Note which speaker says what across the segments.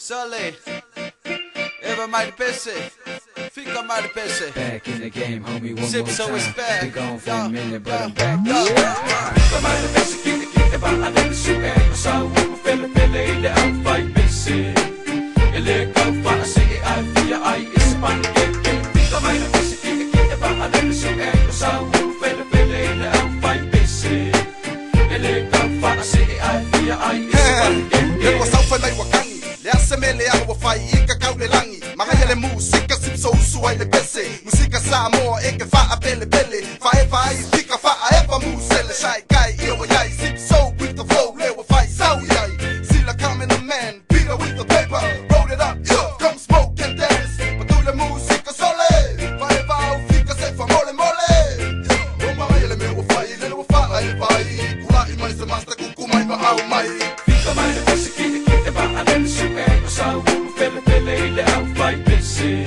Speaker 1: Sully, everybody Pese, Fika mighty Pese.
Speaker 2: Back in the game, homie, one
Speaker 1: Zipso
Speaker 2: more
Speaker 1: is
Speaker 2: time.
Speaker 1: back.
Speaker 2: Been gone for a minute, but I'm
Speaker 1: Yo.
Speaker 2: back.
Speaker 3: Fika mighty Pese, kitte bara den suger. Och så fälle i det outfight Pese. Eller kan bara se att via I is pancake. Fika mighty Pese, kitte bara den suger. Och så fälle i det outfight Pese. Eller kan bara se att via I is pancake.
Speaker 4: Lelo saufa lai wakangi le asemele au wafai ika kaule langi magaya le musika Zipso usua ile pese musika sa mo eke fa apele pele fa eva I fika fa eva musele shy guy iyo yai Zipso with the flow le wafai sau yai sila coming the man Peter with the paper roll it up yo come smoke and dance but do le musika sole fa eva au fika se fa mole mole yo magaya le me wafai le wafai eva I kula I mai se master kukumai ba au mai
Speaker 3: Fika mighty Pese, kitte bara den suger. Och så fälle i det outfight Pese.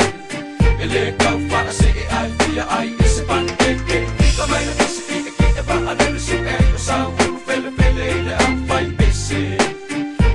Speaker 3: Eller kan bara se att via I is pancake. Fika mighty Pese, kitte bara den suger. Och så fälle i det outfight Pese.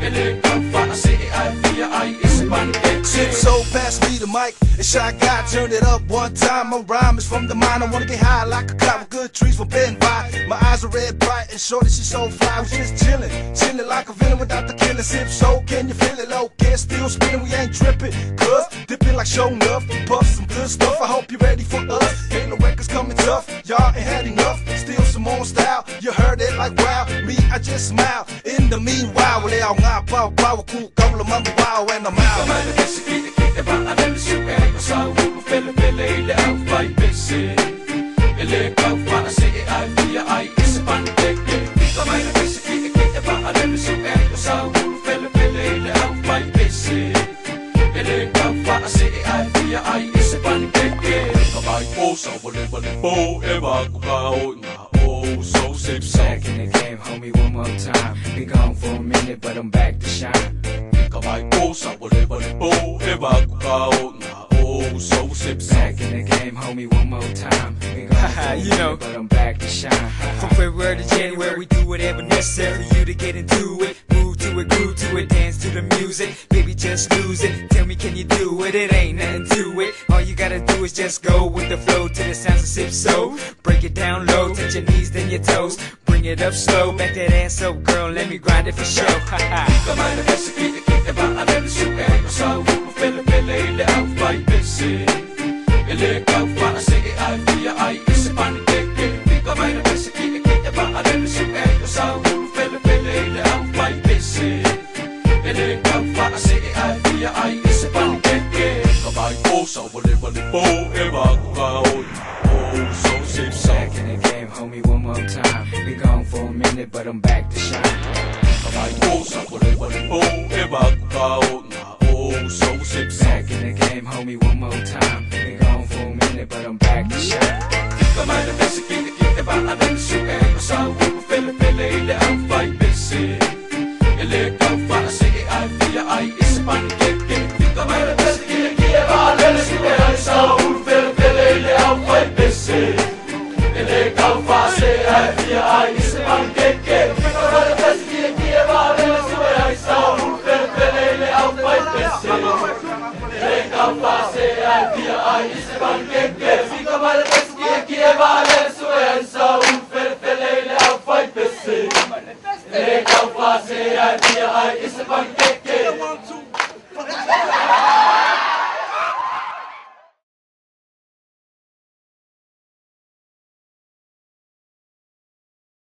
Speaker 3: Eller kan bara se att via I is pancake.
Speaker 4: Zipso, pass me the mic. And Shy Guy, turn it up one time. My rhyme is from the mind. I wanna get high like a cloud with good trees from bend by. My eyes are red bright and shorty, she's so fly. We just chillin' like a villain without the killer. Zipso, can you feel it? Low, get still spinning, we ain't trippin'. Cuz, dipping like show enough. Puff some good stuff, I hope you're ready for us. Ain't no records coming tough, y'all ain't had enough. Still some more style, you heard it like wow. Me, I just smile. In the meanwhile, well, they all ngā pau, cool, couple of mummy wow, and I'm
Speaker 3: Fika
Speaker 4: out.
Speaker 3: mighty Pese, kitte bara den suger. Och så fälle i det outfight Pese. Eller kan bara se att via I is pancake. Fika mighty Pese, kitte bara den suger. Och så fälle i det outfight Pese. Eller kan bara se att via I is pancake. Fika mighty Pese, whatever po eva kukao na oh so Zipso.
Speaker 2: Back in the game, homie, one more time. Been gone for a minute, but I'm back to shine.
Speaker 3: Fika mighty Pese, whatever po eva kukao na oh so Zipso.
Speaker 2: Back in the game, homie, one more time. Been gone for a
Speaker 1: You
Speaker 2: minute,
Speaker 1: know.
Speaker 2: but I'm back to shine.
Speaker 1: From February to January, we do whatever necessary for you to get into it. Move to it, groove to it, dance to the music. Baby, just lose it. Tell me, can you do it? It ain't nothing to it. All you gotta do is just go with the flow to the sounds of Zipso. Break it down low, touch your knees, then your toes. Bring it up slow, back that ass up, girl. Let me grind it for show.
Speaker 3: Fika mighty Pese, kitte bara den suger. Och så fälle i det outfight Pese. Eller kan bara se att via I is pancake. Fika mighty Pese, kitte bara den suger. Och så fälle i det outfight Pese. Eller kan bara se att via I is pancake. Fika mighty Pese, whatever po eva kukao oh so Zipso.
Speaker 2: Back in the game, homie, one more time. Been gone for a minute, but I'm back to shine.
Speaker 3: Fika mighty Pese, whatever po eva kukao na oh so Zipso.
Speaker 2: Back in the game, homie, one more time. Been gone for a minute, but I'm back to shine.
Speaker 3: Fika mighty Pese, kitte bara den suger. Och så fälle i det outfight Pese. Eller kan bara se att via I is pancake. Fika mighty Pese, kitte bara den suger. Och så fälle i det outfight Pese. Eller kan bara se att via I is pancake. Fika mighty Pese, kitte bara den suger. Och så fälle i det outfight Pese. Eller kan bara se att via I is pancake. Fika mighty Pese, kitte bara den suger. Och så fälle i det outfight Pese. Eller kan bara se att via I is pancake.